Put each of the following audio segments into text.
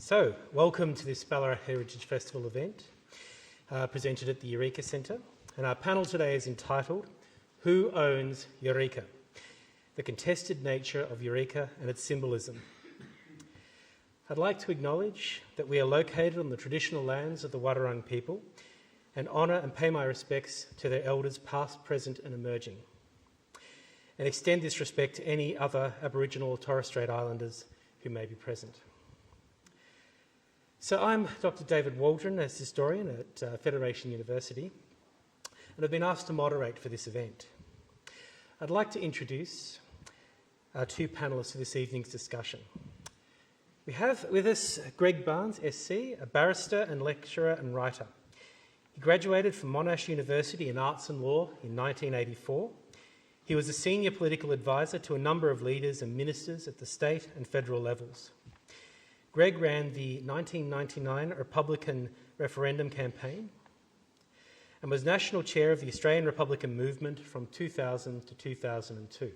So, welcome to this Ballarat Heritage Festival event presented at the Eureka Centre. And our panel today is entitled, Who Owns Eureka? The Contested Nature of Eureka and its Symbolism. I'd like to acknowledge that we are located on the traditional lands of the Wadawurrung people and honour and pay my respects to their elders past, present and emerging, and extend this respect to any other Aboriginal or Torres Strait Islanders who may be present. So I'm Dr. David Waldron, as historian at Federation University, and I've been asked to moderate for this event. I'd like to introduce our two panellists for this evening's discussion. We have with us Greg Barnes, SC, a barrister and lecturer and writer. He graduated from Monash University in Arts and Law in 1984. He was a senior political advisor to a number of leaders and ministers at the state and federal levels. Greg ran the 1999 Republican referendum campaign and was national chair of the Australian Republican movement from 2000 to 2002.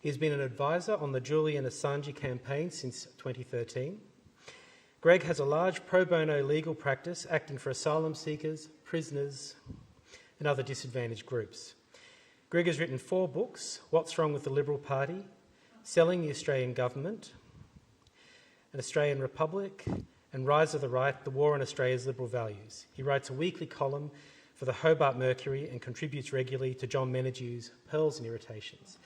He has been an advisor on the Julian Assange campaign since 2013. Greg has a large pro bono legal practice acting for asylum seekers, prisoners and other disadvantaged groups. Greg has written 4 books, What's Wrong with the Liberal Party, Selling the Australian Government, An Australian Republic, and Rise of the Right, The War on Australia's Liberal Values. He writes a weekly column for the Hobart Mercury and contributes regularly to John Menadue's Pearls and Irritations.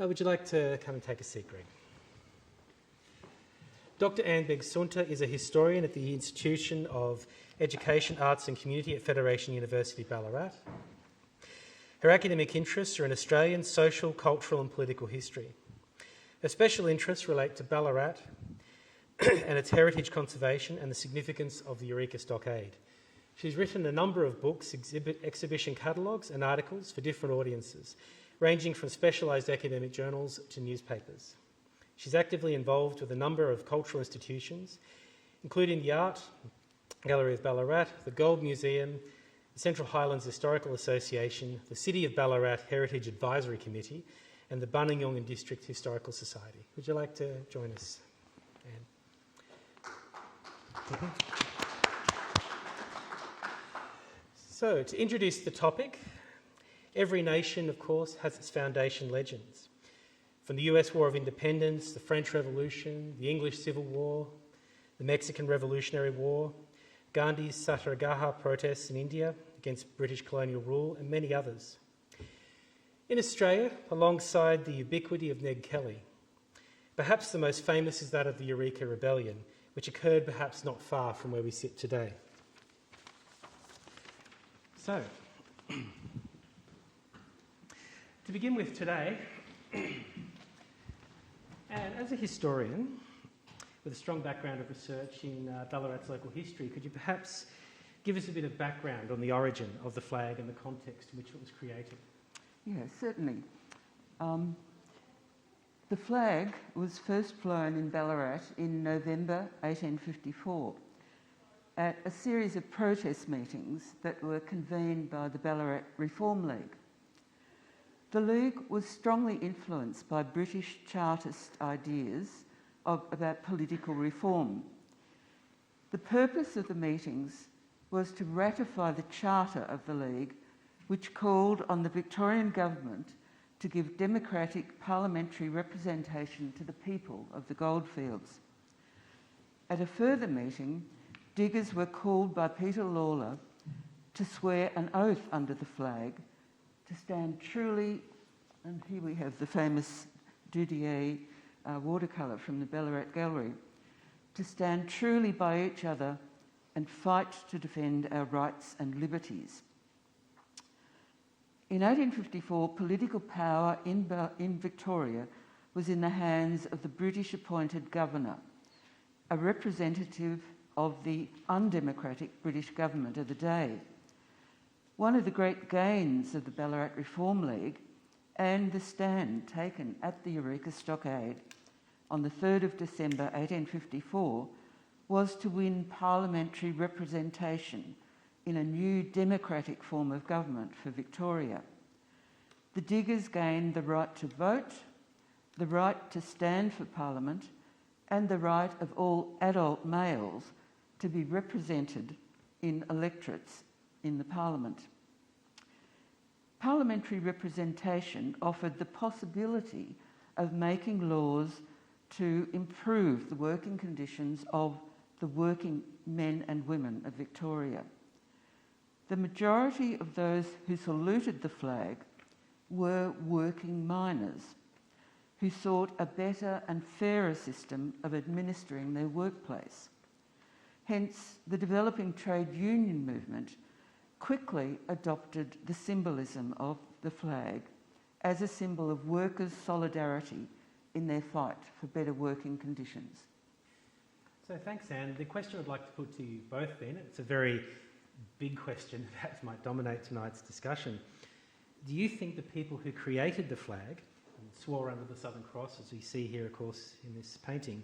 Would you like to come and take a seat, Greg? Dr. Anne Beggs-Sunter is a historian at the Institution of Education, Arts and Community at Federation University, Ballarat. Her academic interests are in Australian social, cultural and political history. Her special interests relate to Ballarat and its heritage conservation and the significance of the Eureka Stockade. She's written a number of books, exhibition catalogues and articles for different audiences, ranging from specialised academic journals to newspapers. She's actively involved with a number of cultural institutions, including the Art Gallery of Ballarat, the Gold Museum, the Central Highlands Historical Association, the City of Ballarat Heritage Advisory Committee, and the Buninyong District Historical Society. Would you like to join us, Anne? So, to introduce the topic, every nation, of course, has its foundation legends. From the US War of Independence, the French Revolution, the English Civil War, the Mexican Revolutionary War, Gandhi's Satyagraha protests in India against British colonial rule, and many others. In Australia, alongside the ubiquity of Ned Kelly, perhaps the most famous is that of the Eureka Rebellion, which occurred perhaps not far from where we sit today. So, to begin with today, and as a historian with a strong background of research in Ballarat's local history, could you perhaps give us a bit of background on the origin of the flag and the context in which it was created? Yes, certainly. The flag was first flown in Ballarat in November 1854 at a series of protest meetings that were convened by the Ballarat Reform League. The League was strongly influenced by British Chartist ideas about political reform. The purpose of the meetings was to ratify the charter of the League, which called on the Victorian government to give democratic parliamentary representation to the people of the goldfields. At a further meeting, diggers were called by Peter Lalor to swear an oath under the flag to stand truly, and here we have the famous Dudier watercolour from the Ballarat Gallery, to stand truly by each other and fight to defend our rights and liberties. In 1854, political power in Victoria was in the hands of the British-appointed governor, a representative of the undemocratic British government of the day. One of the great gains of the Ballarat Reform League and the stand taken at the Eureka Stockade on the 3rd of December 1854 was to win parliamentary representation in a new democratic form of government for Victoria. The diggers gained the right to vote, the right to stand for Parliament, and the right of all adult males to be represented in electorates in the Parliament. Parliamentary representation offered the possibility of making laws to improve the working conditions of the working men and women of Victoria. The majority of those who saluted the flag were working miners who sought a better and fairer system of administering their workplace. Hence, the developing trade union movement quickly adopted the symbolism of the flag as a symbol of workers' solidarity in their fight for better working conditions. So thanks, Anne. The question I'd like to put to you both then, it's a very big question, perhaps might dominate tonight's discussion. Do you think the people who created the flag and swore under the Southern Cross, as we see here, of course, in this painting,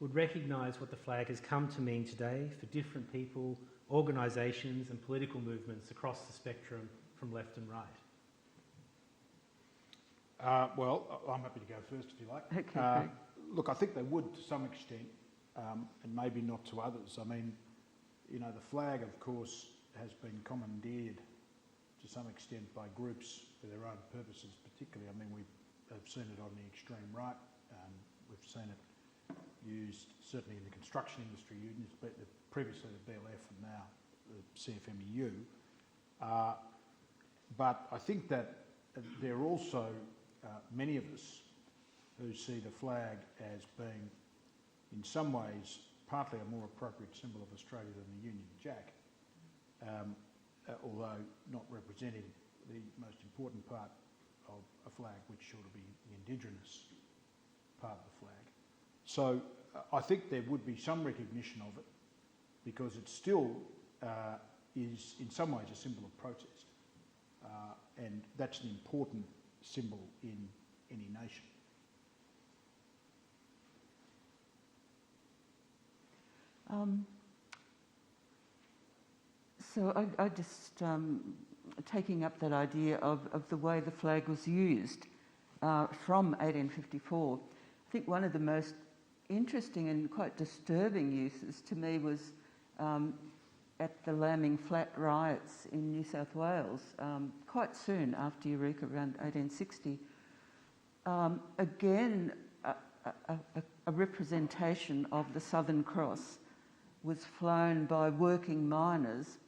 would recognise what the flag has come to mean today for different people, organisations and political movements across the spectrum from left and right? Well, I'm happy to go first if you like. Okay, look, I think they would to some extent, and maybe not to others. I mean, you know, the flag, of course, has been commandeered to some extent by groups for their own purposes, particularly. I mean, we have seen it on the extreme right. We've seen it used certainly in the construction industry unions, but previously the BLF and now the CFMEU. But I think that there are also many of us who see the flag as being, in some ways, partly a more appropriate symbol of Australia than the Union Jack, although not representing the most important part of a flag, which ought to be the Indigenous part of the flag. So I think there would be some recognition of it, because it still is in some ways a symbol of protest, and that's an important symbol in any nation. So I just, taking up that idea of the way the flag was used from 1854, I think one of the most interesting and quite disturbing uses to me was at the Lambing Flat riots in New South Wales, quite soon after Eureka, around 1860. Again, a representation of the Southern Cross was flown by working miners,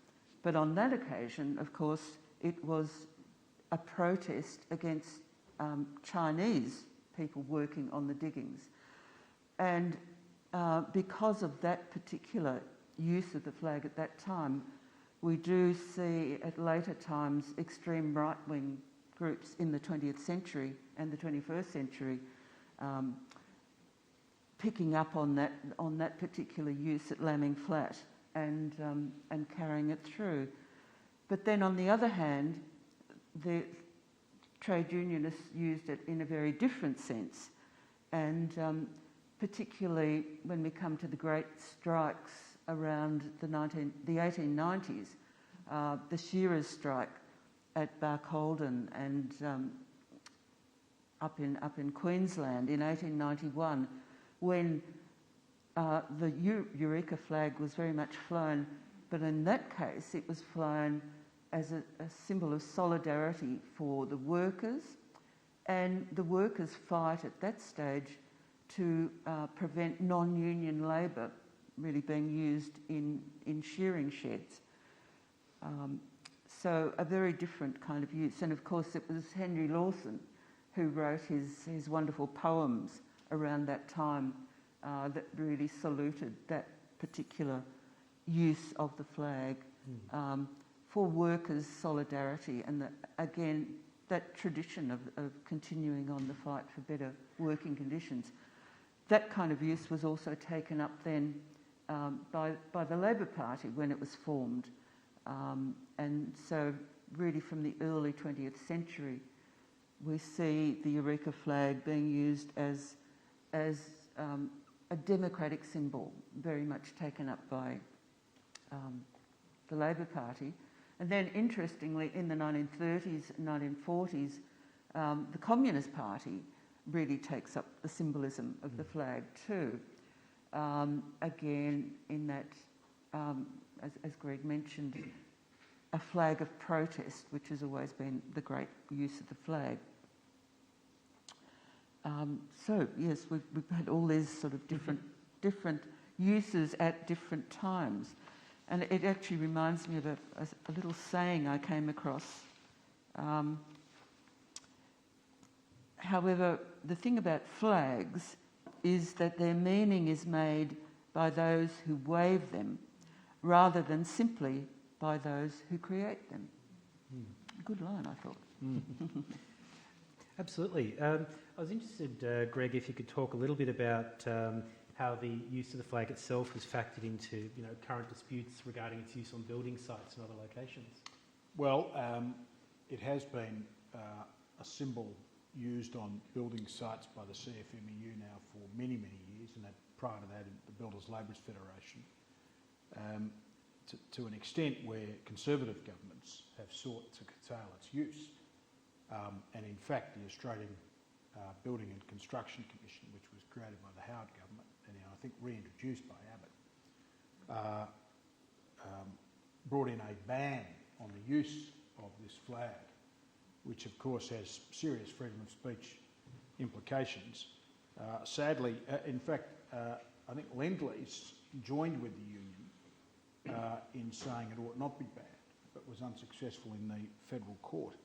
but on that occasion, of course, it was a protest against Chinese people working on the diggings. And because of that particular use of the flag at that time, we do see at later times extreme right-wing groups in the 20th century and the 21st century picking up on that particular use at Lambing Flat and carrying it through. But then on the other hand, the trade unionists used it in a very different sense, and particularly when we come to the great strikes around the 1890s, the shearers' strike at Barcaldine and up in Queensland in 1891, when the Eureka flag was very much flown, but in that case it was flown as a symbol of solidarity for the workers, and the workers' fight at that stage to prevent non-union labour really being used in shearing sheds. So a very different kind of use. And of course it was Henry Lawson who wrote his wonderful poems around that time that really saluted that particular use of the flag for workers' solidarity, and again that tradition of continuing on the fight for better working conditions. That kind of use was also taken up then by the Labor Party when it was formed. And so really from the early 20th century, we see the Eureka flag being used as a democratic symbol, very much taken up by the Labor Party. And then interestingly, in the 1930s and 1940s, the Communist Party really takes up the symbolism of the flag too. Again, in that, as Greg mentioned, a flag of protest, which has always been the great use of the flag. So yes, we've had all these sort of different uses at different times, and it actually reminds me of a little saying I came across. However, the thing about flags is that their meaning is made by those who wave them, rather than simply by those who create them. Good line, I thought. Absolutely. I was interested, Greg, if you could talk a little bit about how the use of the flag itself was factored into, current disputes regarding its use on building sites and other locations. Well, it has been a symbol used on building sites by the CFMEU now for many, many years, and prior to that, the Builders Labourers Federation, to an extent where Conservative governments have sought to curtail its use. And in fact, the Australian Building and Construction Commission, which was created by the Howard government and I think reintroduced by Abbott, brought in a ban on the use of this flag, which of course has serious freedom of speech implications. Sadly, in fact, I think Lend-Lease joined with the union in saying it ought not be banned, but was unsuccessful in the federal court.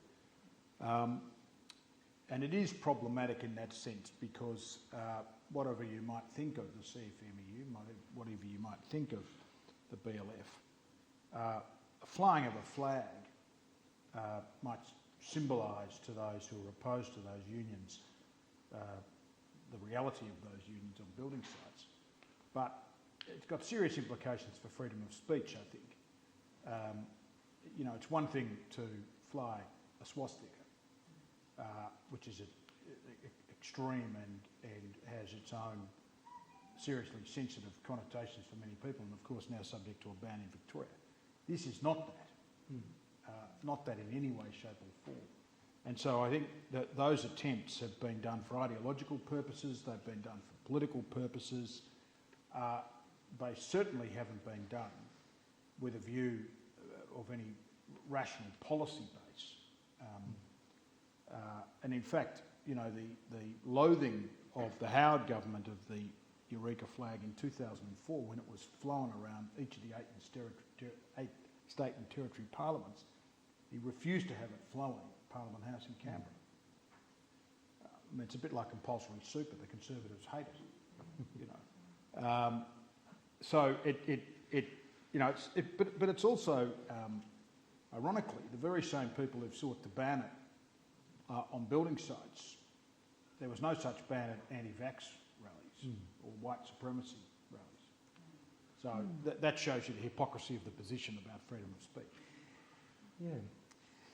And it is problematic in that sense because whatever you might think of the CFMEU, whatever you might think of the BLF, flying of a flag might symbolise to those who are opposed to those unions the reality of those unions on building sites. But it's got serious implications for freedom of speech, I think. It's one thing to fly a swastika, which is extreme and has its own seriously sensitive connotations for many people, and of course now subject to a ban in Victoria. This is not that in any way, shape or form. And so I think that those attempts have been done for ideological purposes, they've been done for political purposes. They certainly haven't been done with a view of any rational policy base. And in fact, the loathing of the Howard government of the Eureka flag in 2004, when it was flown around each of the eight state and territory parliaments, he refused to have it flown at Parliament House in Canberra. It's a bit like compulsory super. The Conservatives hate it, So but it's also, ironically, the very same people who've sought to ban it on building sites. There was no such ban at anti-vax rallies or white supremacy rallies. So that shows you the hypocrisy of the position about freedom of speech. Yeah.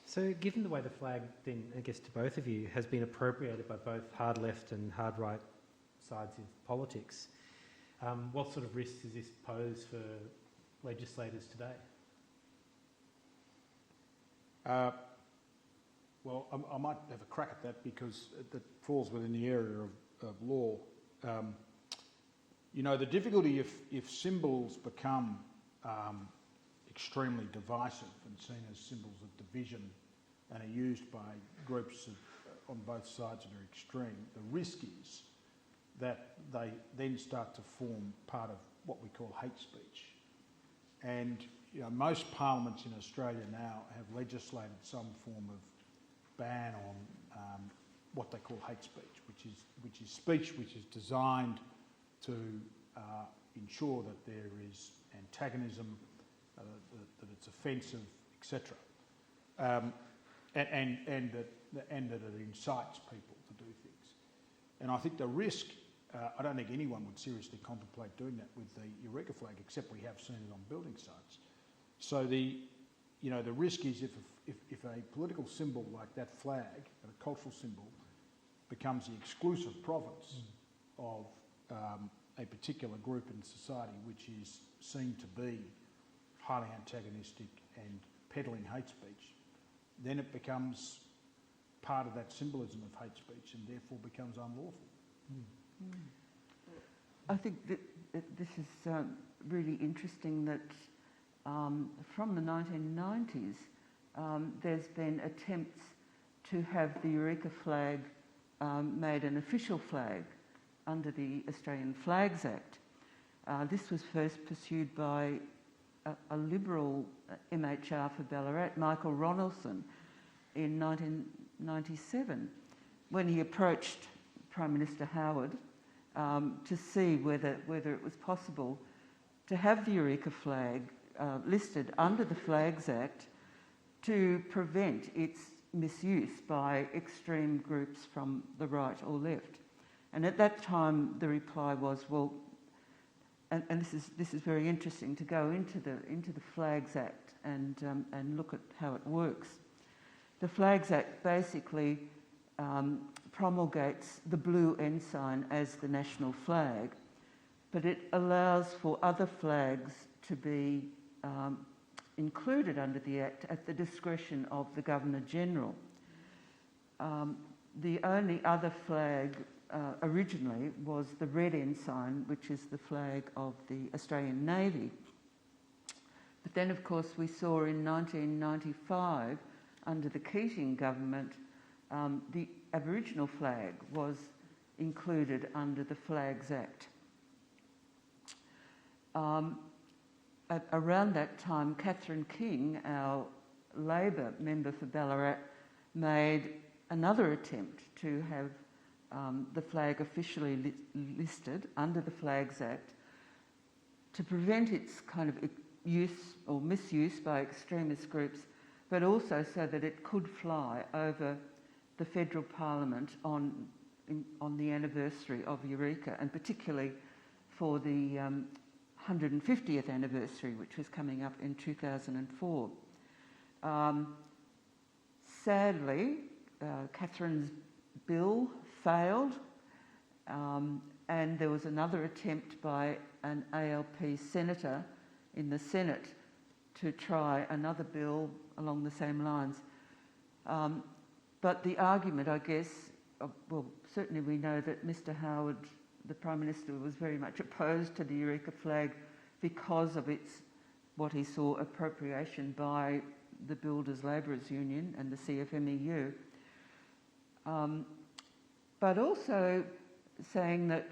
So given the way the flag then, I guess to both of you, has been appropriated by both hard left and hard right sides of politics, what sort of risks does this pose for legislators today? Well, I might have a crack at that because that falls within the area of law. The difficulty if symbols become extremely divisive and seen as symbols of division and are used by groups on both sides that are extreme, the risk is that they then start to form part of what we call hate speech. And most parliaments in Australia now have legislated some form of ban on what they call hate speech, which is speech which is designed to ensure that there is antagonism, that it's offensive, etc., and that it incites people to do things. And I think the risk, I don't think anyone would seriously contemplate doing that with the Eureka flag, except we have seen it on building sites. So the risk is if a political symbol like that flag, a cultural symbol, becomes the exclusive province of a particular group in society which is seen to be highly antagonistic and peddling hate speech, then it becomes part of that symbolism of hate speech and therefore becomes unlawful. I think that this is really interesting that from the 1990s there's been attempts to have the Eureka flag made an official flag under the Australian Flags Act. This was first pursued by a Liberal MHR for Ballarat, Michael Ronaldson, in 1997, when he approached Prime Minister Howard to see whether it was possible to have the Eureka flag listed under the Flags Act to prevent its misuse by extreme groups from the right or left. And at that time, the reply was, well, and this is very interesting, to go into the Flags Act and look at how it works. The Flags Act basically promulgates the blue ensign as the national flag, but it allows for other flags to be included under the Act at the discretion of the Governor-General. The only other flag originally was the red ensign, which is the flag of the Australian Navy. But then, of course, we saw in 1995, under the Keating government, the Aboriginal flag was included under the Flags Act. Around that time, Catherine King, our Labor member for Ballarat, made another attempt to have the flag officially listed under the Flags Act to prevent its kind of use or misuse by extremist groups, but also so that it could fly over the federal parliament on the anniversary of Eureka, and particularly for the 150th anniversary, which was coming up in 2004. Sadly, Catherine's bill failed, and there was another attempt by an ALP senator in the Senate to try another bill along the same lines. But the argument, I guess, well, certainly we know that Mr. Howard, the Prime Minister, was very much opposed to the Eureka flag because of its, what he saw, appropriation by the Builders Labourers Union and the CFMEU. But also saying that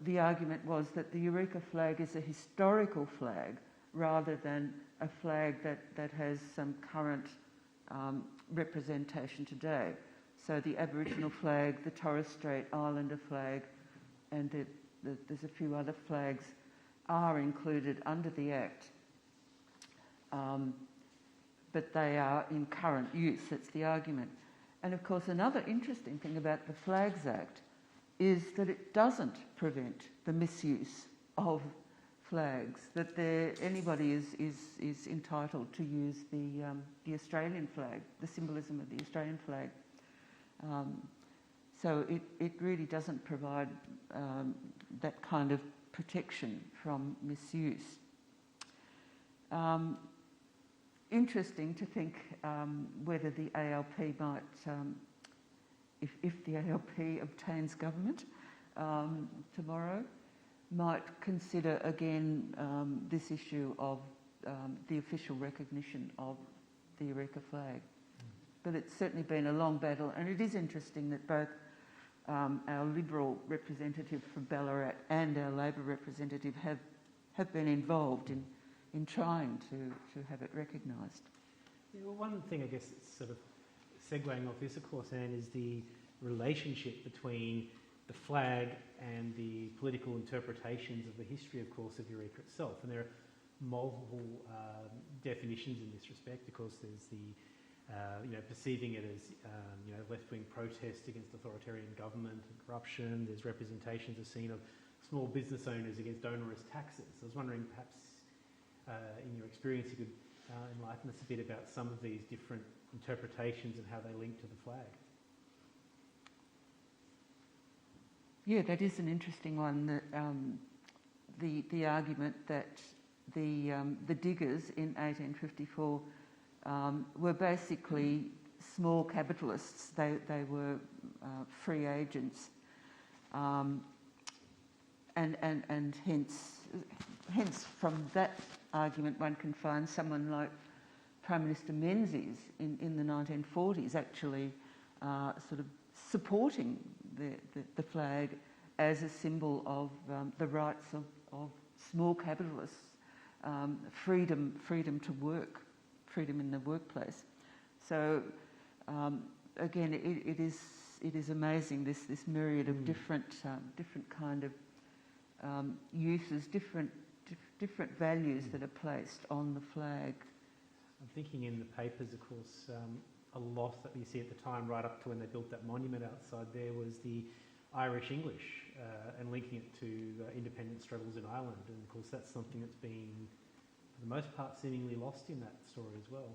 the argument was that the Eureka flag is a historical flag rather than a flag that has some current representation today. So the Aboriginal flag, the Torres Strait Islander flag, and there's a few other flags are included under the Act, but they are in current use. That's the argument. And of course, another interesting thing about the Flags Act is that it doesn't prevent the misuse of flags, that anybody is entitled to use the Australian flag, the symbolism of the Australian flag. So it really doesn't provide that kind of protection from misuse. Interesting to think whether the ALP might, if the ALP obtains government tomorrow, might consider again this issue of the official recognition of the Eureka flag. But it's certainly been a long battle, and it is interesting that both our Liberal representative from Ballarat and our Labor representative have been involved in trying to have it recognised. Yeah, well, one thing I guess it's sort of segueing off this, of course, Anne, is the relationship between the flag and the political interpretations of the history, of course, of Eureka itself. And there are multiple definitions in this respect. Of course, there's the perceiving it as left-wing protest against authoritarian government and corruption. There's representations are seen of small business owners against onerous taxes. I was wondering, perhaps in your experience, you could enlighten us a bit about some of these different interpretations and how they link to the flag. Yeah, that is an interesting one. That the argument that the diggers in 1854 were basically small capitalists. They were free agents, and hence from that argument one can find someone like Prime Minister Menzies in the 1940s actually sort of supporting the flag as a symbol of the rights of small capitalists, freedom to work, freedom in the workplace. So again, it is amazing this myriad of different kind of uses, different values that are placed on the flag. I'm thinking in the papers, of course, a lot that we see at the time, right up to when they built that monument outside there, was the Irish English and linking it to independent struggles in Ireland. And of course, that's something that's been, for the most part, seemingly lost in that story as well.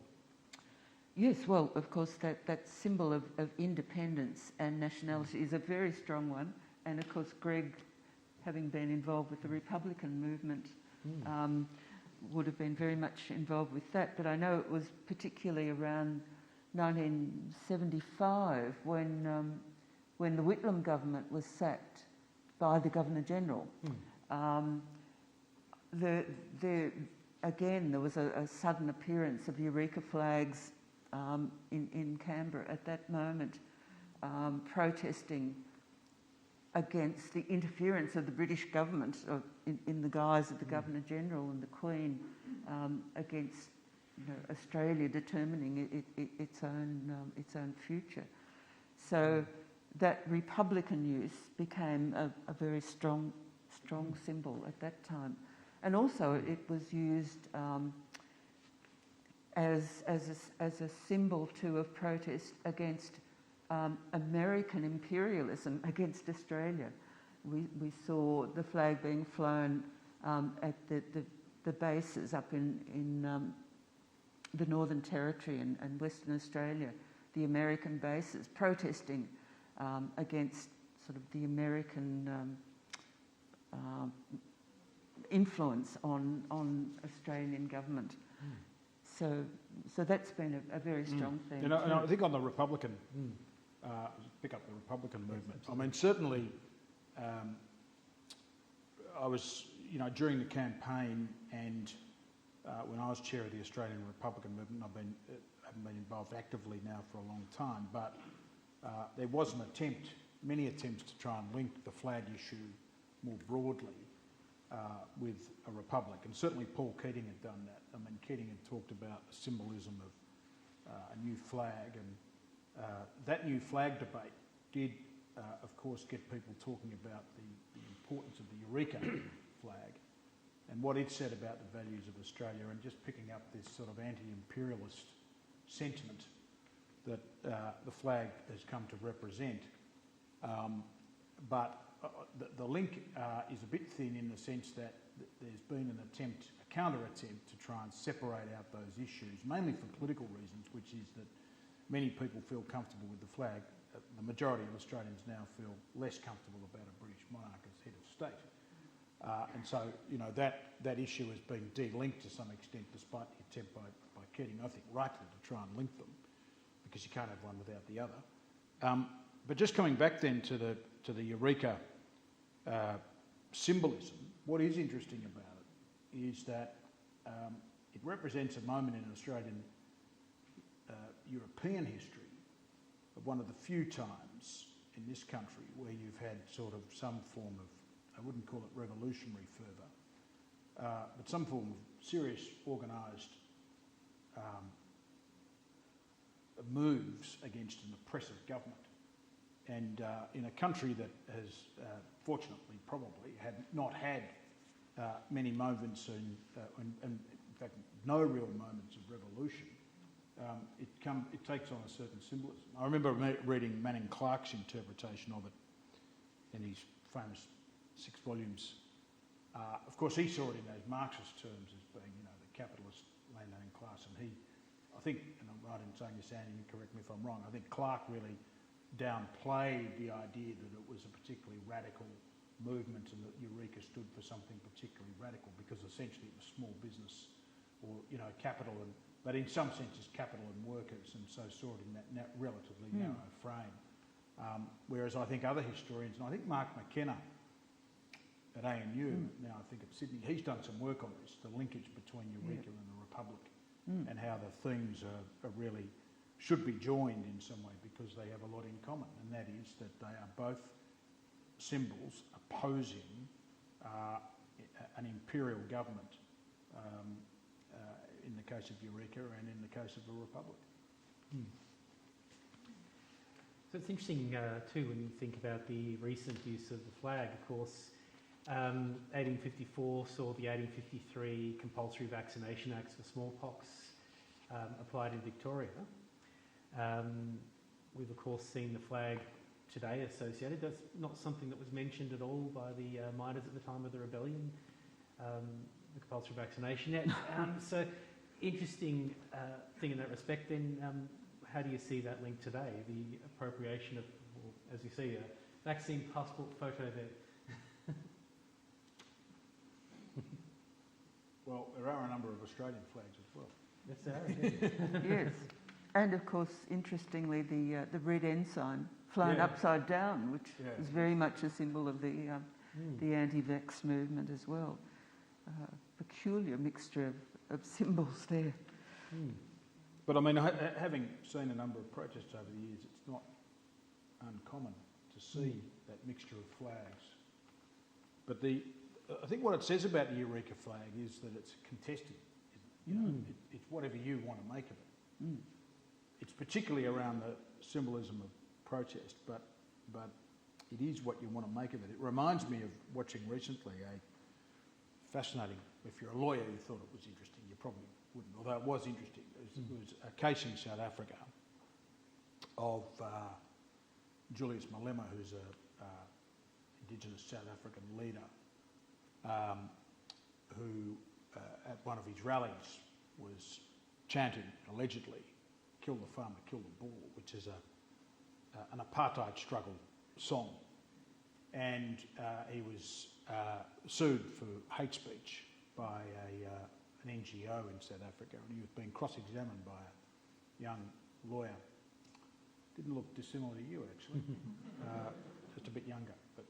Yes, well, of course, that symbol of independence and nationality is a very strong one. And of course, Greg, having been involved with the Republican movement, would have been very much involved with that. But I know it was particularly around 1975 when the Whitlam government was sacked by the Governor-General. Again, there was a sudden appearance of Eureka flags in Canberra at that moment, protesting against the interference of the British government in the guise of the Governor-General and the Queen against Australia determining its own future. So that Republican use became a very strong symbol at that time. And also it was used as a symbol too of protest against American imperialism against Australia. We saw the flag being flown at the bases up in the Northern Territory and Western Australia, the American bases, protesting against sort of the American influence on Australian government. So that's been a very strong thing. And I think on the Republican, pick up the Republican movement. I mean, certainly, I was, during the campaign and when I was chair of the Australian Republican movement, I haven't been involved actively now for a long time, but there was many attempts to try and link the flag issue more broadly with a republic, and certainly Paul Keating had done that. I mean, Keating had talked about the symbolism of a new flag, and that new flag debate did, of course, get people talking about the importance of the Eureka flag and what it said about the values of Australia, and just picking up this sort of anti-imperialist sentiment that the flag has come to represent. But the link is a bit thin in the sense that there's been a counter-attempt to try and separate out those issues, mainly for political reasons, which is that many people feel comfortable with the flag. The majority of Australians now feel less comfortable about a British monarch as head of state. And so, that issue has been de-linked to some extent, despite the attempt by Keating, I think rightly, to try and link them, because you can't have one without the other. But just coming back then to the Eureka symbolism, what is interesting about it is that it represents a moment in Australian European history of one of the few times in this country where you've had sort of some form of, I wouldn't call it revolutionary fervour, but some form of serious organised moves against an oppressive government. And in a country that has, fortunately, probably not had many moments and in fact no real moments of revolution, it takes on a certain symbolism. I remember reading Manning Clark's interpretation of it in his famous 6 volumes. Of course, he saw it in those Marxist terms as being, the capitalist landowning class, and I think, and I'm right in saying this, Andy, you correct me if I'm wrong, I think Clark really downplayed the idea that it was a particularly radical movement and that Eureka stood for something particularly radical, because essentially it was small business or, capital, but in some senses capital and workers, and so saw it in that relatively narrow frame. Whereas I think other historians, and I think Mark McKenna at ANU, now I think at Sydney. He's done some work on this, the linkage between Eureka and the Republic, and how the themes are really should be joined in some way because they have a lot in common, and that is that they are both symbols opposing an imperial government in the case of Eureka and in the case of the Republic. So it's interesting too when you think about the recent use of the flag. Of course, 1854 saw the 1853 Compulsory Vaccination Acts for smallpox applied in Victoria. We've of course seen the flag today associated. That's not something that was mentioned at all by the miners at the time of the rebellion, the Compulsory Vaccination Act. So interesting thing in that respect then. How do you see that link today? The appropriation of, well, as you see, a vaccine passport photo there. Well, there are a number of Australian flags as well. Yes, there are. Yes. And of course, interestingly, the red ensign flown upside down, which is very much a symbol of the anti-vax movement as well. Peculiar mixture of symbols there. But I mean, having seen a number of protests over the years, it's not uncommon to see that mixture of flags. But I think what it says about the Eureka flag is that it's contested. You know, it's whatever you want to make of it. It's particularly around the symbolism of protest, but it is what you want to make of it. It reminds me of watching recently a fascinating, if you're a lawyer you thought it was interesting, you probably wouldn't, although it was interesting. It was a case in South Africa of Julius Malema, who's an Indigenous South African leader, who at one of his rallies was chanting, allegedly, "Kill the farmer, kill the bull," which is an apartheid struggle song. And he was sued for hate speech by an NGO in South Africa, and he was being cross-examined by a young lawyer. Didn't look dissimilar to you, actually, just a bit younger. But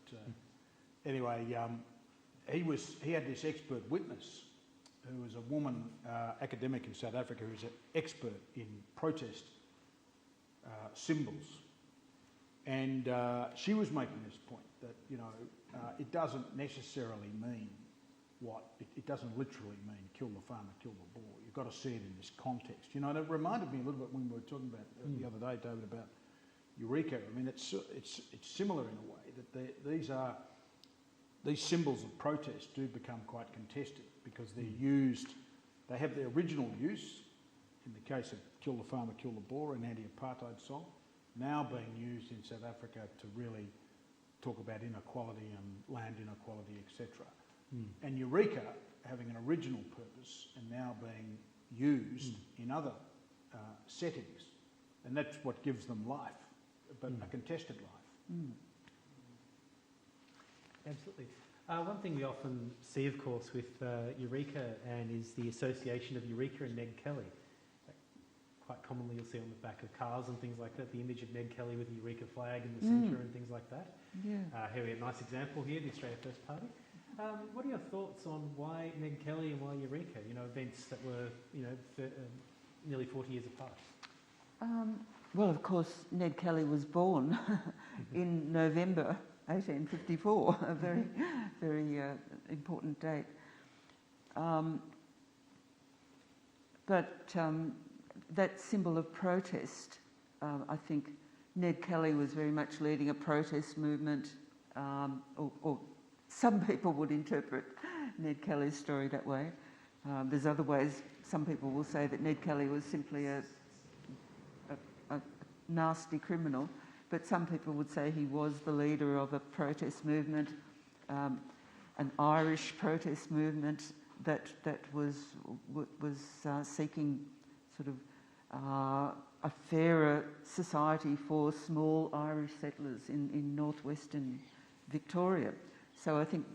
anyway, he had this expert witness who was a woman academic in South Africa who's an expert in protest symbols. And she was making this point that, you know, it doesn't necessarily mean it doesn't literally mean kill the farmer, kill the bull. You've got to see it in this context. You know, and it reminded me a little bit when we were talking about the other day, David, about Eureka. I mean, it's similar in a way that these symbols of protest do become quite contested because they have their original use, in the case of kill the farmer, kill the bull, an anti-apartheid song, now being used in South Africa to really talk about inequality and land inequality, etc. And Eureka having an original purpose and now being used in other settings. And that's what gives them life, but a contested life. Absolutely. One thing we often see, of course, with Eureka is the association of Eureka and Ned Kelly. Quite commonly you'll see on the back of cars and things like that, the image of Ned Kelly with the Eureka flag in the centre and things like that. Here we have a nice example here, the Australia First Party. What are your thoughts on why Ned Kelly and why Eureka, you know, events that were, you know, nearly 40 years apart? Well, of course, Ned Kelly was born in November 1854, a very, very important date. But that symbol of protest, I think Ned Kelly was very much leading a protest movement, or some people would interpret Ned Kelly's story that way. There's other ways. Some people will say that Ned Kelly was simply a nasty criminal, but some people would say he was the leader of a protest movement, an Irish protest movement that was seeking sort of a fairer society for small Irish settlers in northwestern Victoria. So I think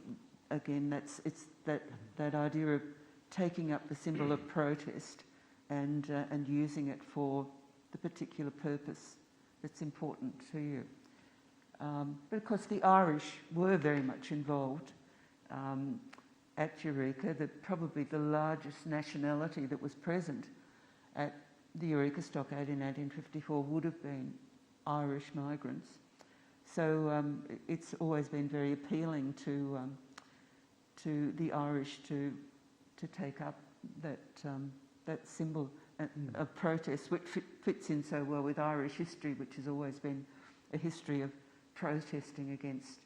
again it's that idea of taking up the symbol of protest and using it for the particular purpose that's important to you. But of course the Irish were very much involved at Eureka, probably the largest nationality that was present at the Eureka Stockade in 1854 would have been Irish migrants. So it's always been very appealing to the Irish to take up that symbol of protest, which fits in so well with Irish history, which has always been a history of protesting against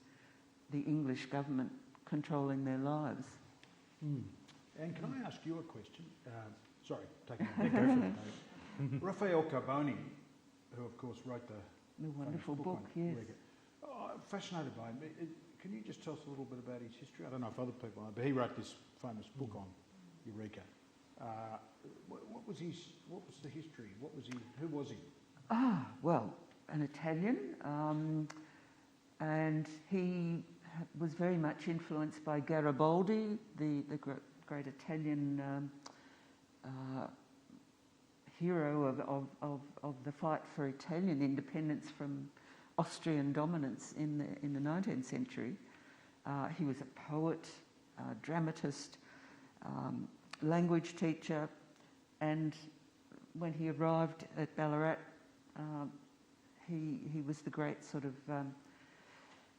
the English government controlling their lives. And can I ask you a question? Sorry, taking a big go for it. Raphael Carboni, who of course wrote the wonderful book book, on yes. Eureka. Fascinated by him. Can you just tell us a little bit about his history? I don't know if other people know, but he wrote this famous book on Eureka. What was the history? Who was he? Well, an Italian, and he was very much influenced by Garibaldi, the great Italian hero of the fight for Italian independence from Austrian dominance in the 19th century. He was a poet, dramatist, language teacher, and when he arrived at Ballarat, he was the great sort of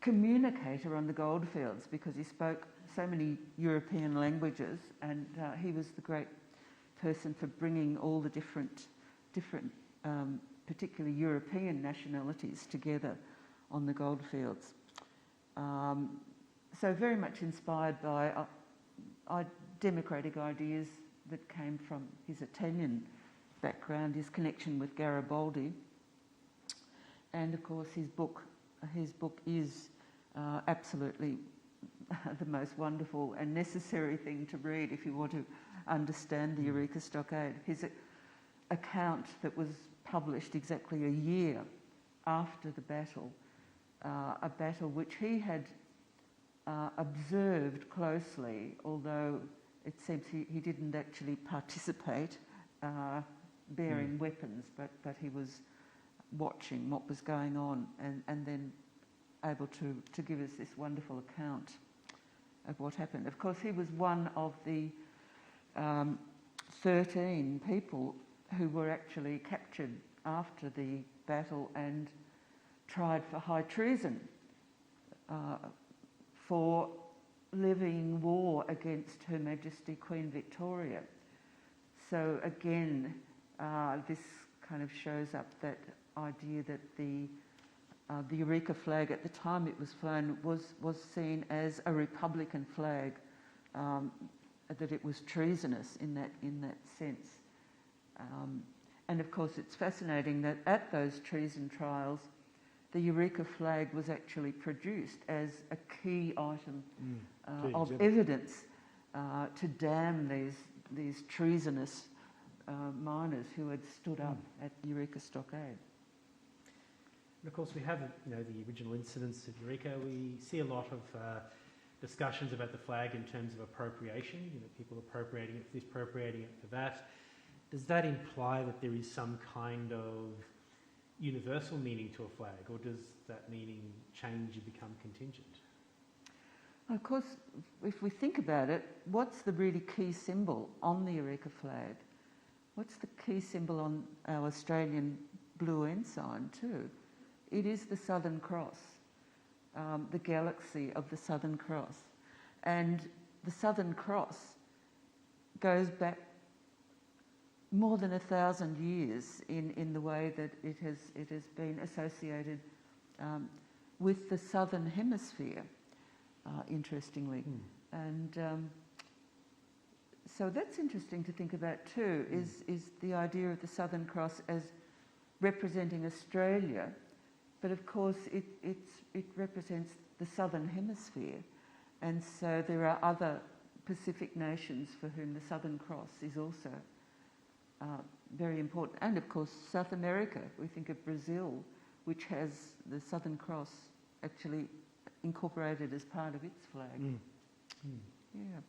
communicator on the goldfields, because he spoke so many European languages, and he was the great person for bringing all the different particularly European nationalities together on the goldfields. So very much inspired by democratic ideas that came from his Italian background, his connection with Garibaldi, and of course his book is absolutely the most wonderful and necessary thing to read if you want to understand the Eureka Stockade. His account that was published exactly a year after the battle, a battle which he had observed closely, although it seems he didn't actually participate bearing weapons, but he was watching what was going on and then able to give us this wonderful account of what happened. Of course, he was one of the 13 people who were actually captured after the battle and tried for high treason for levying war against Her Majesty Queen Victoria. So again, this kind of shows up that idea that the Eureka flag at the time it was flown was seen as a Republican flag, that it was treasonous in that sense. And of course it's fascinating that at those treason trials the Eureka flag was actually produced as a key item of evidence to damn these treasonous miners who had stood up at Eureka Stockade. And of course, we have the original incidents at Eureka. We see a lot of discussions about the flag in terms of appropriation. People appropriating it for this, appropriating it for that. Does that imply that there is some kind of universal meaning to a flag, or does that meaning change and become contingent? Of course, if we think about it, what's the really key symbol on the Eureka flag? What's the key symbol on our Australian blue ensign too? It is the Southern Cross, the galaxy of the Southern Cross. And the Southern Cross goes back more than 1,000 years in the way that it has been associated with the Southern Hemisphere, interestingly. And so that's interesting to think about too, is the idea of the Southern Cross as representing Australia, but of course it represents the Southern Hemisphere, and so there are other Pacific nations for whom the Southern Cross is also very important. And of course South America, we think of Brazil, which has the Southern Cross actually incorporated as part of its flag. Yeah.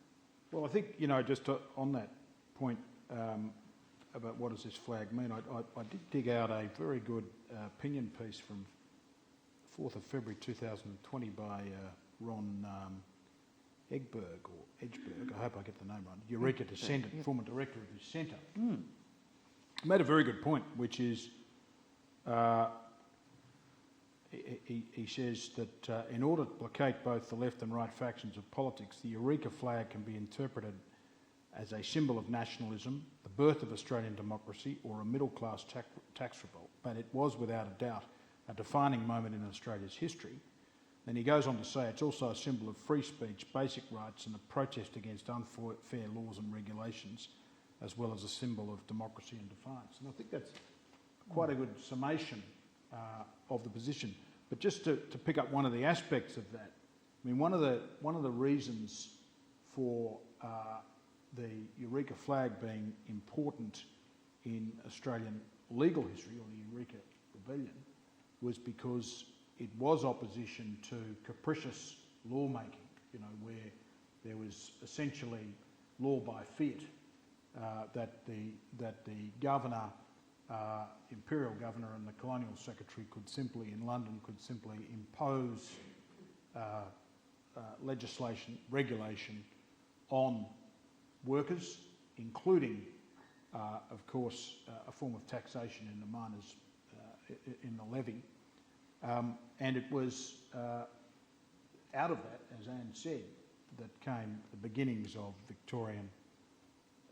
Well, I think, just on that point about what does this flag mean, I did dig out a very good opinion piece from 4th of February 2020 by Ron Egberg or Edgeberg, I hope I get the name right, Eureka Centre, yep. former director of this centre, made a very good point, which is he says that in order to placate both the left and right factions of politics, the Eureka flag can be interpreted as a symbol of nationalism, the birth of Australian democracy, or a middle-class tax revolt. But it was, without a doubt, a defining moment in Australia's history. Then he goes on to say it's also a symbol of free speech, basic rights, and a protest against unfair laws and regulations, as well as a symbol of democracy and defiance. And I think that's quite a good summation of the position. But just to pick up one of the aspects of that, I mean, one of the reasons for the Eureka flag being important in Australian legal history, or the Eureka Rebellion, was because it was opposition to capricious lawmaking, you know, where there was essentially law by fiat, that the governor, imperial governor, and the colonial secretary could simply, in London, could simply impose legislation, regulation on workers, including, of course, a form of taxation in the miners, in the levy. And it was out of that, as Anne said, that came the beginnings of Victorian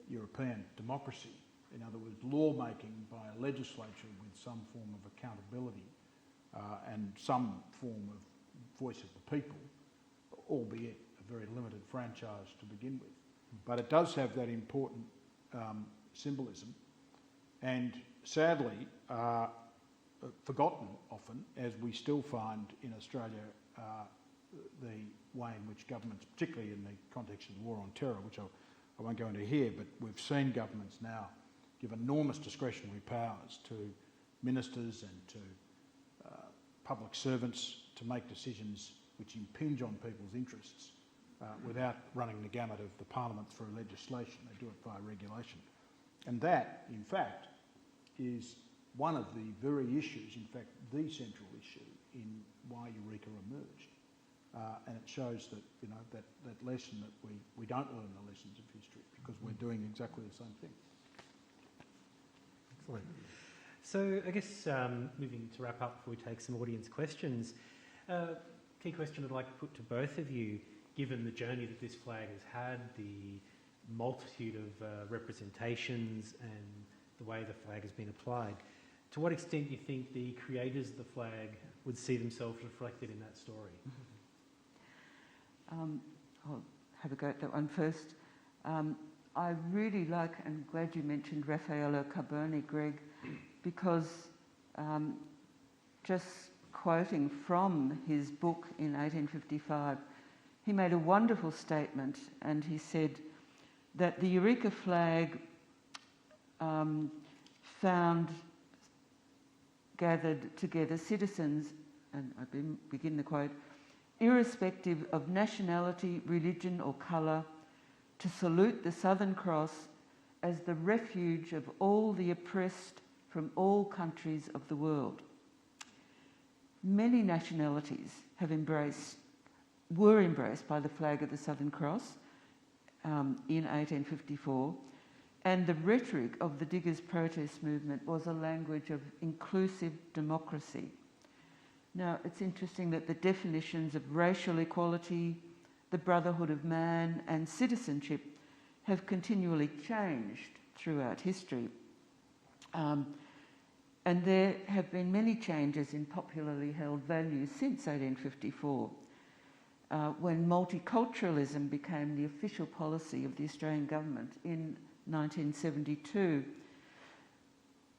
European democracy. In other words, lawmaking by a legislature with some form of accountability and some form of voice of the people, albeit a very limited franchise to begin with. But it does have that important symbolism, and sadly forgotten often, as we still find in Australia the way in which governments, particularly in the context of the War on Terror, which I won't go into here, but we've seen governments now give enormous discretionary powers to ministers and to public servants to make decisions which impinge on people's interests without running the gamut of the Parliament through legislation. They do it via regulation. And that, in fact, is one of the very issues, in fact, the central issue in why Eureka emerged. And it shows that, you know, that lesson that we don't learn the lessons of history because we're doing exactly the same thing. Excellent. So I guess moving to wrap up before we take some audience questions, key question I'd like to put to both of you, given the journey that this flag has had, the multitude of representations and the way the flag has been applied, to what extent do you think the creators of the flag would see themselves reflected in that story? I'll have a go at that one first. I really like, and glad you mentioned Raffaello Carboni, Greg, because just quoting from his book in 1855, he made a wonderful statement, and he said that the Eureka flag gathered together citizens, and I begin the quote, irrespective of nationality, religion or colour, to salute the Southern Cross as the refuge of all the oppressed from all countries of the world. Many nationalities were embraced by the flag of the Southern Cross in 1854, and the rhetoric of the diggers' protest movement was a language of inclusive democracy. Now, it's interesting that the definitions of racial equality, the brotherhood of man, and citizenship have continually changed throughout history. And there have been many changes in popularly held values since 1854, when multiculturalism became the official policy of the Australian government in 1972.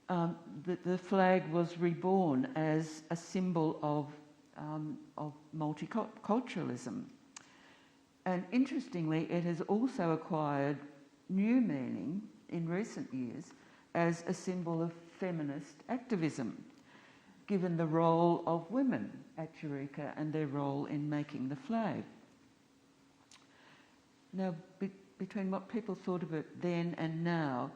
The flag was reborn as a symbol of multiculturalism. And interestingly, it has also acquired new meaning in recent years as a symbol of feminist activism, given the role of women at Eureka and their role in making the flag. Now, between what people thought of it then and now,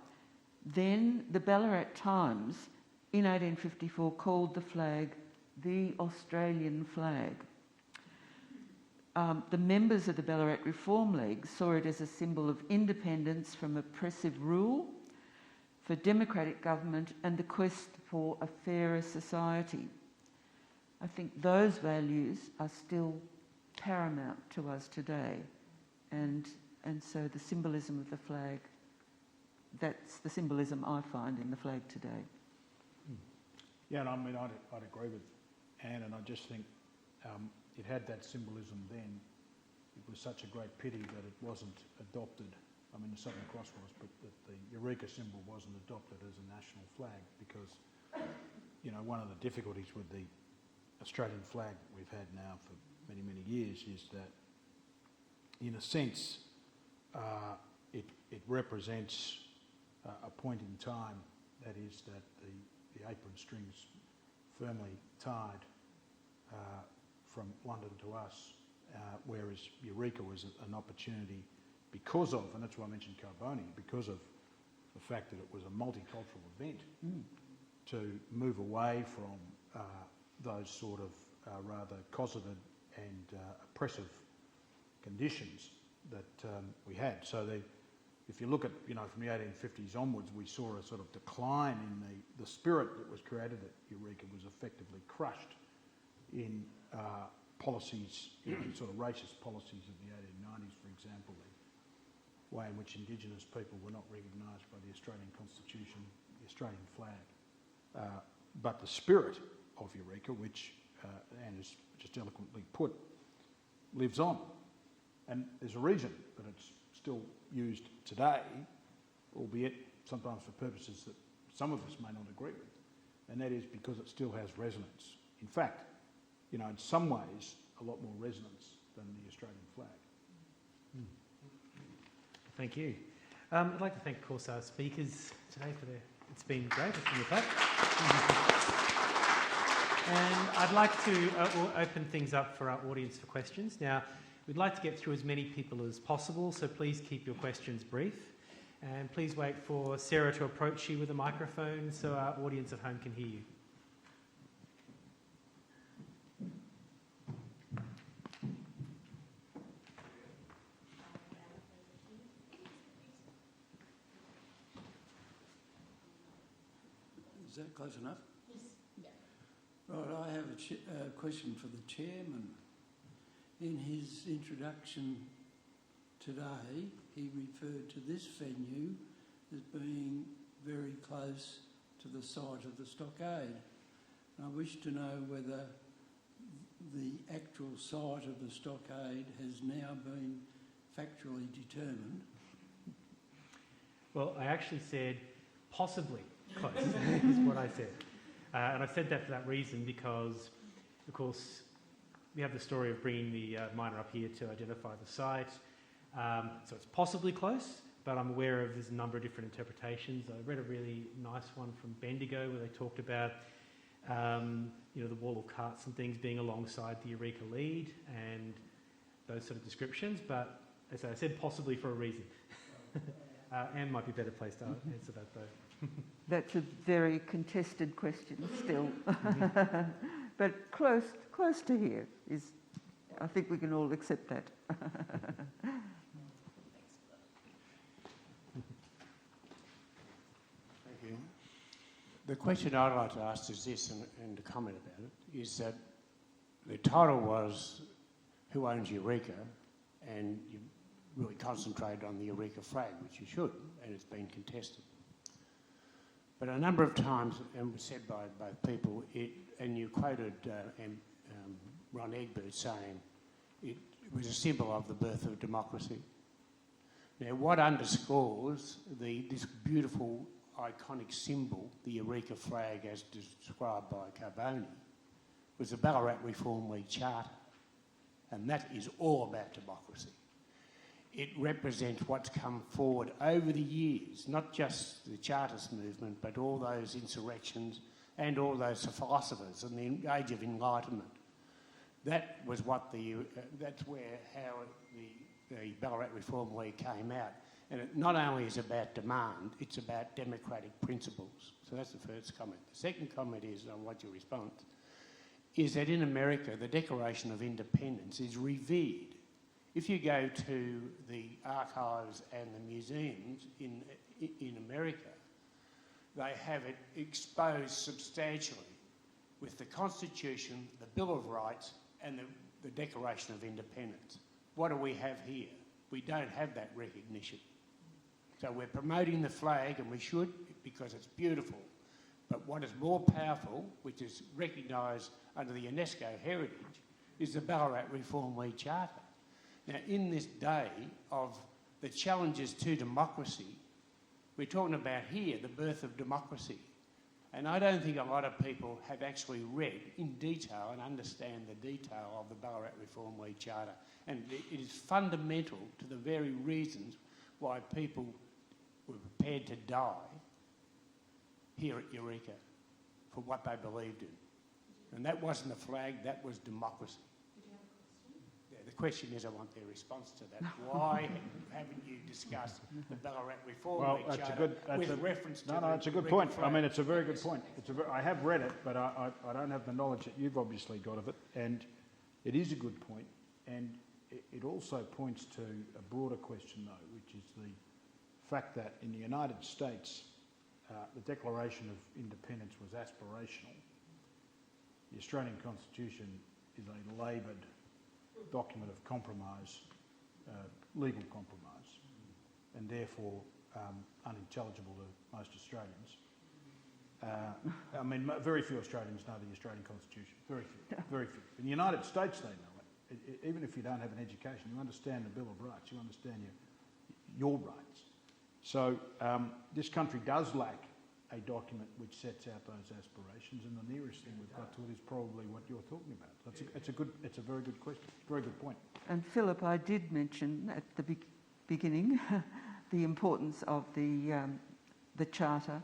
then the Ballarat Times in 1854 called the flag the Australian flag. the members of the Ballarat Reform League saw it as a symbol of independence from oppressive rule, for democratic government and the quest for a fairer society. I think those values are still paramount to us today, and so the symbolism of the flag, that's the symbolism I find in the flag today. Yeah, and I mean, I'd agree with Anne, and I just think it had that symbolism then. It was such a great pity that it wasn't adopted. I mean, the Southern Cross was, but that the Eureka symbol wasn't adopted as a national flag because, you know, one of the difficulties with the Australian flag we've had now for many, many years is that, in a sense, it represents a point in time, that is that the apron strings firmly tied from London to us, whereas Eureka was an opportunity because of, and that's why I mentioned Carboni, because of the fact that it was a multicultural event, to move away from those sort of rather cosseted and oppressive conditions that we had. So if you look at, you know, from the 1850s onwards, we saw a sort of decline in the spirit that was created at Eureka was effectively crushed in policies, you know, sort of racist policies of the 1890s, for example, the way in which Indigenous people were not recognised by the Australian Constitution, the Australian flag. But the spirit of Eureka, which Anne has just eloquently put, lives on. And there's a reason that it's still used today, albeit sometimes for purposes that some of us may not agree with, and that is because it still has resonance. In fact, you know, in some ways, a lot more resonance than the Australian flag. Thank you. I'd like to thank, of course, our speakers today for it's been great. It's been a pleasure. And I'd like to open things up for our audience for questions. Now, we'd like to get through as many people as possible, so please keep your questions brief. And please wait for Sarah to approach you with a microphone so our audience at home can hear you. Is that close enough? Yes. Yeah. Right, I have a question for the chairman. In his introduction today, he referred to this venue as being very close to the site of the stockade. I wish to know whether the actual site of the stockade has now been factually determined. Well, I actually said possibly close, is what I said. And I said that for that reason because, of course, we have the story of bringing the miner up here to identify the site. So it's possibly close, but I'm aware of there's a number of different interpretations. I read a really nice one from Bendigo where they talked about you know, the wall of carts and things being alongside the Eureka lead and those sort of descriptions. But as I said, possibly for a reason. Anne might be better placed to answer that though. That's a very contested question still. But close to here is, I think we can all accept that. Thank you. The question I'd like to ask is this, and to comment about it, is that the title was Who Owns Eureka? And you really concentrated on the Eureka flag, which you should, and it's been contested. But a number of times, and was said by both people, and you quoted Ron Egbert saying it was a symbol of the birth of democracy. Now, what underscores this beautiful, iconic symbol, the Eureka flag as described by Carboni, was the Ballarat Reform League Charter, and that is all about democracy. It represents what's come forward over the years, not just the Chartist movement, but all those insurrections and all those philosophers in the Age of Enlightenment. That was what that's how the Ballarat Reform League came out. And it not only is about demand, it's about democratic principles. So that's the first comment. The second comment is, I want your response, is that in America, the Declaration of Independence is revered. If you go to the archives and the museums in America, they have it exposed substantially with the Constitution, the Bill of Rights, and the Declaration of Independence. What do we have here? We don't have that recognition. So we're promoting the flag, and we should, because it's beautiful. But what is more powerful, which is recognised under the UNESCO heritage, is the Ballarat Reform League Charter. Now, in this day of the challenges to democracy, we're talking about here the birth of democracy. And I don't think a lot of people have actually read in detail and understand the detail of the Ballarat Reform League Charter. And it is fundamental to the very reasons why people were prepared to die here at Eureka for what they believed in. And that wasn't a flag, that was democracy. Did you have a question? Yeah, the question is, I want their response to that. Why haven't you discussed the Ballarat Reform League Charter with reference to No, it's a good point. I mean, it's a very good point. I have read it, but I don't have the knowledge that you've obviously got of it. And it is a good point. And it also points to a broader question, though, which is the fact that in the United States, the Declaration of Independence was aspirational. The Australian Constitution is a laboured document of compromise, legal compromise, and therefore unintelligible to most Australians. I mean, very few Australians know the Australian Constitution. Very few. Very few. In the United States, they know it. Even if you don't have an education, you understand the Bill of Rights. You understand your rights. So this country does lack a document which sets out those aspirations, and the nearest thing we've got to it is probably what you're talking about. So it's a very good question, very good point. And Philip, I did mention at the beginning the importance of the Charter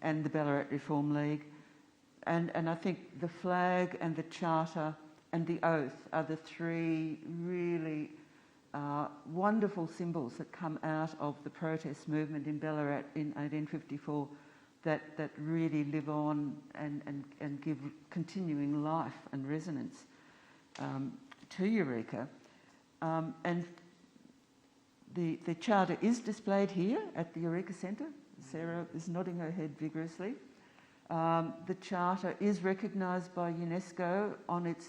and the Ballarat Reform League, and I think the flag and the Charter and the oath are the three really wonderful symbols that come out of the protest movement in Ballarat in 1854 that really live on and give continuing life and resonance to Eureka. And the Charter is displayed here at the Eureka Centre. Sarah is nodding her head vigorously. The Charter is recognised by UNESCO on its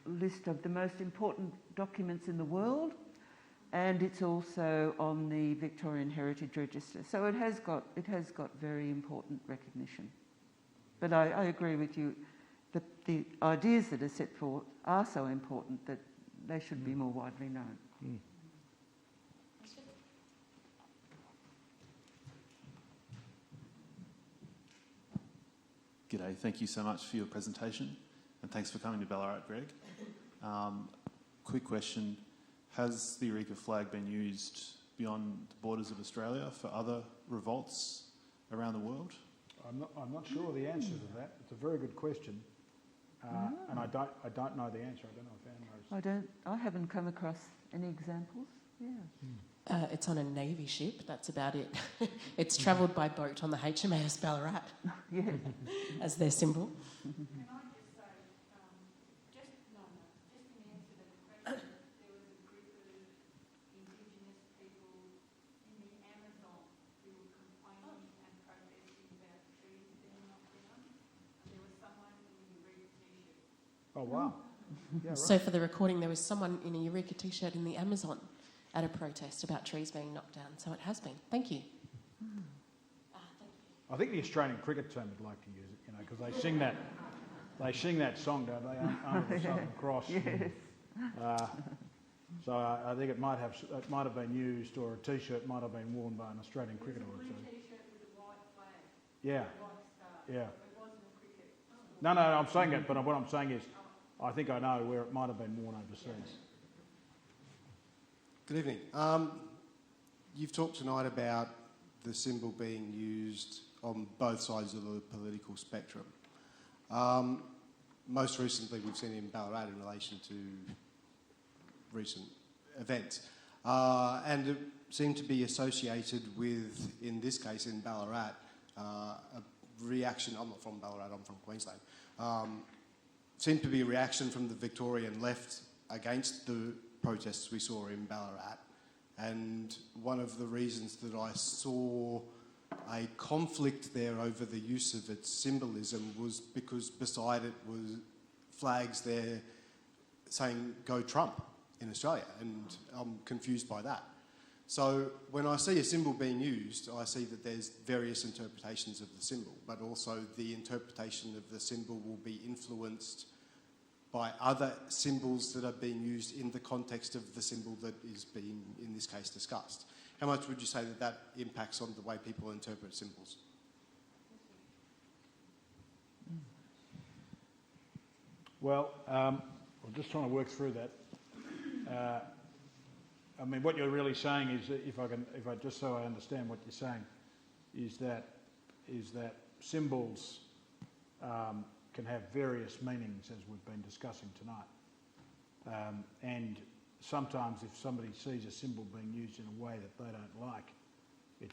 list of the most important documents in the world, and it's also on the Victorian Heritage Register. So it has got very important recognition. But I agree with you that the ideas that are set forth are so important that they should be more widely known. Mm. G'day, thank you so much for your presentation, and thanks for coming to Ballarat, Greg. Quick question, has the Eureka flag been used beyond the borders of Australia for other revolts around the world? I'm not sure of the answer to that. It's a very good question, and I don't know the answer. I don't know if Anne knows. I haven't come across any examples. Yeah. It's on a Navy ship, that's about it. It's travelled by boat on the HMAS Ballarat Yeah. as their symbol. Can I just say, just in answer to the question, there was a group of Indigenous people in the Amazon who were complaining and protesting about trees being knocked down, and there was someone in a Eureka t-shirt. Oh, wow. Yeah, right. So for the recording, there was someone in a Eureka t-shirt in the Amazon at a protest about trees being knocked down. So it has been. Thank you. Thank you. I think the Australian cricket team would like to use it, because they sing that song, don't they, under the Southern Cross. Yes. So I think it might have been used, or a T-shirt might have been worn by an Australian cricketer or two. T-shirt with a white flag, Yeah, white star. yeah. It wasn't a cricket. No, I'm saying it, but what I'm saying is, I think I know where it might have been worn overseas. Good evening. You've talked tonight about the symbol being used on both sides of the political spectrum. Most recently, we've seen it in Ballarat in relation to recent events. And it seemed to be associated with, in this case in Ballarat, a reaction. I'm not from Ballarat, I'm from Queensland. Seemed to be a reaction from the Victorian left against the protests we saw in Ballarat. And one of the reasons that I saw a conflict there over the use of its symbolism was because beside it was flags there saying "Go Trump" in Australia, and I'm confused by that. So when I see a symbol being used, I see that there's various interpretations of the symbol, but also the interpretation of the symbol will be influenced by other symbols that are being used in the context of the symbol that is being, in this case, discussed. How much would you say that that impacts on the way people interpret symbols? Well, I'm just trying to work through that. I mean, what you're really saying is, that if I just so I understand what you're saying, is that symbols can have various meanings, as we've been discussing tonight. And sometimes if somebody sees a symbol being used in a way that they don't like, it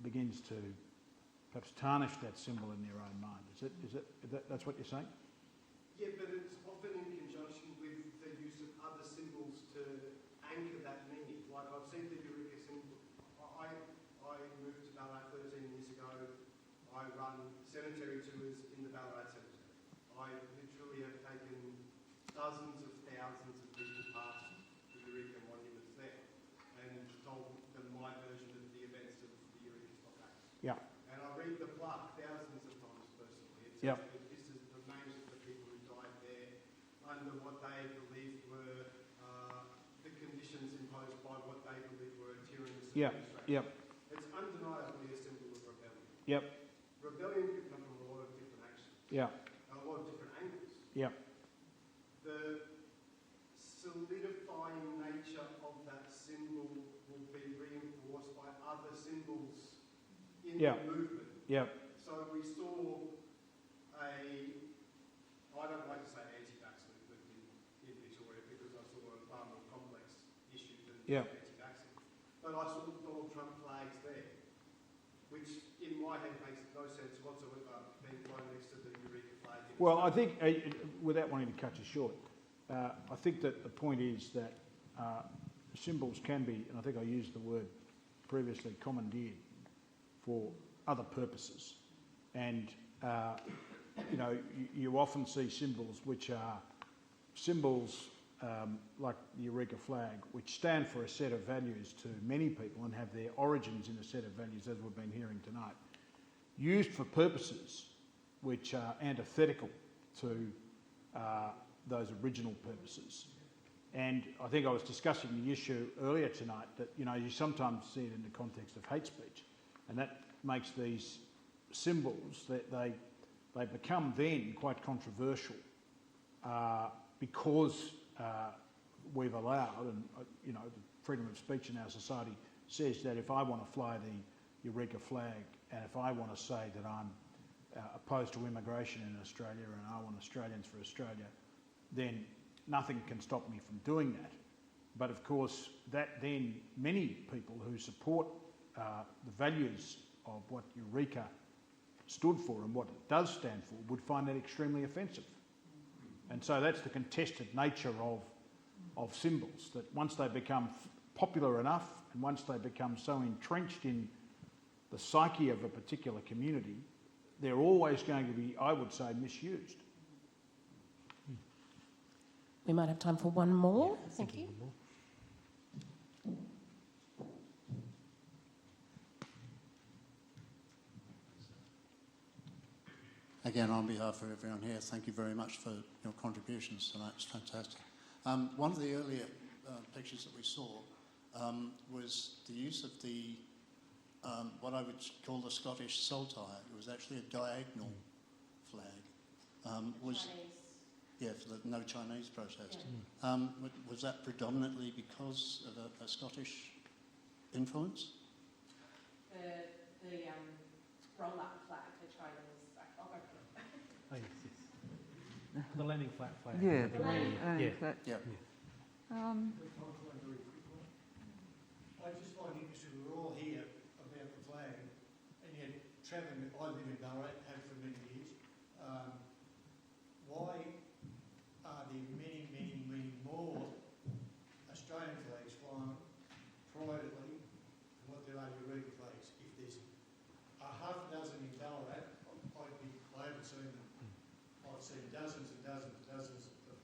begins to perhaps tarnish that symbol in their own mind. That's what you're saying? Yeah, but it's often in conjunction with the use of other symbols to anchor that meaning. Like I've seen the Eureka symbol. I moved to Ballarat 13 years ago. I run cemetery tours in the Ballarat Cemetery. I literally have taken dozens of thousands of people past the Eureka monuments there and told them my version of the events of the Eureka stockade. Yeah. And I read the plaque thousands of times personally. It says Yeah. that this is the names of the people who died there under what they believed were the conditions imposed by what they believed were a tyrannous administration. Yep. It's undeniably a symbol of rebellion. Yep. Rebellion can come from a lot of different actions. Yeah. A lot of different angles. Yep. The solidifying nature of that symbol will be reinforced by other symbols in Yeah. the movement. Yep. So we saw I don't like to say anti-vax movement in Victoria because I saw a far more complex issue than anti-vaxxing. But I saw Donald Trump flags there, which in my head makes no sense whatsoever being blown next to the Eureka flag. Well, I think, without wanting to cut you short, I think that the point is that symbols can be, and I think I used the word previously, commandeered for other purposes. And, you often see symbols which are symbols like the Eureka flag, which stand for a set of values to many people and have their origins in a set of values, as we've been hearing tonight, used for purposes which are antithetical to those original purposes. And I think I was discussing the issue earlier tonight that, you sometimes see it in the context of hate speech, and that makes these symbols, that they become then quite controversial because we've allowed, and the freedom of speech in our society says that if I want to fly the Eureka flag and if I want to say that I'm opposed to immigration in Australia and I want Australians for Australia, then nothing can stop me from doing that. But of course, that then many people who support the values of what Eureka stood for and what it does stand for would find that extremely offensive. And so that's the contested nature of symbols, that once they become popular enough and once they become so entrenched in the psyche of a particular community, they're always going to be, I would say, misused. We might have time for one more. Thank you. Again, on behalf of everyone here, thank you very much for your contributions tonight. It's fantastic. One of the earlier pictures that we saw was the use of the what I would call the Scottish saltire. It was actually a diagonal flag. Yeah, for the No Chinese protest. Yeah. Was that predominantly because of a Scottish influence? The roll-up flag, the Chinese. I'll go for it. Oh, yes. The landing flag. Yeah, the landing flag. Yeah. I just find it interesting, we're all here about the flag, and yet travelling, I live in Ballarat, have for many years. Why are there many more Australian flags flying privately than what there are Eureka flags? If there's a half dozen in Ballarat, I haven't seen them. I've seen dozens and dozens and dozens of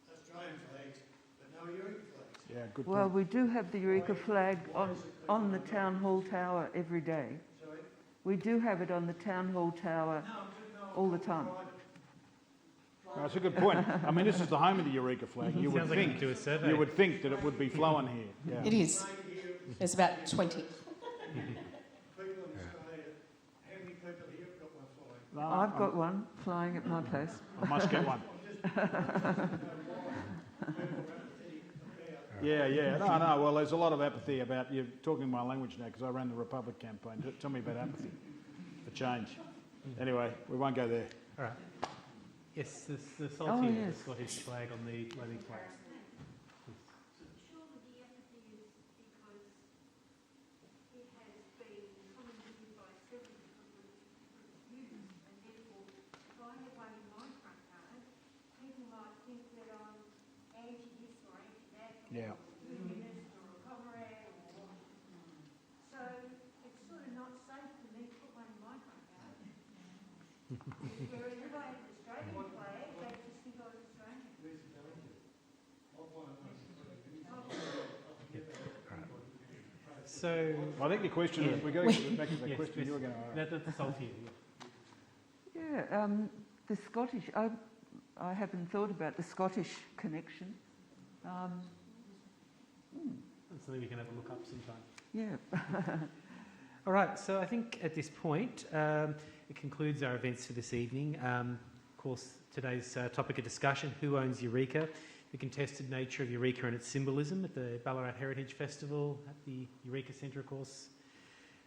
Australian flags, but no Eureka flags. Yeah, good Well, point. we do have the Eureka flag on the Town Hall Tower every day. Sorry? We do have it on the Town Hall Tower all the time. No, that's a good point. I mean, this is the home of the Eureka flag. You would Sounds like you think could do a survey. you would think that it would be flowing here. Yeah. It is. There's about 20. People in Australia, how many people here have got one flying? No, I've got one flying at my place. I must get one. Yeah. No. Well, there's a lot of apathy about, you're talking my language now because I ran the Republic campaign. Tell me about apathy for change. Anyway, we won't go there. All right. Yes, the salty yes. the Scottish flag on the loading plaque. Surely the empathy is because it has been commented by several different users, and therefore, if I have one in my front yard, people might think that I'm anti-this or anti-that, or Yeah. a unionist or a comrade, or... So it's sort of not safe for me to put one in my front yard. Whereas if I had an Australian flag, they just think I was Australian. So I think the question is, we've got to get back to that question you were going to ask. that's the salty. Yeah, the Scottish, I haven't thought about the Scottish connection. That's something we can have a look up sometime. Yeah. All right, so I think at this point it concludes our events for this evening. Of course, today's topic of discussion, who owns Eureka? The contested nature of Eureka and its symbolism at the Ballarat Heritage Festival at the Eureka Centre, of course.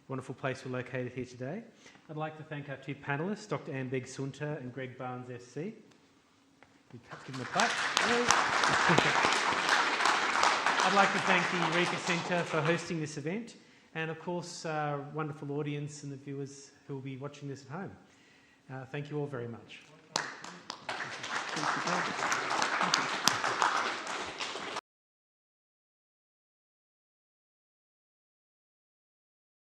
Wonderful place we're located here today. I'd like to thank our two panellists, Dr. Anne Beggs-Sunter and Greg Barnes, SC. We perhaps give them a clap. I'd like to thank the Eureka Centre for hosting this event, and of course our wonderful audience and the viewers who will be watching this at home. Thank you all very much. Thank you, David. Thank you.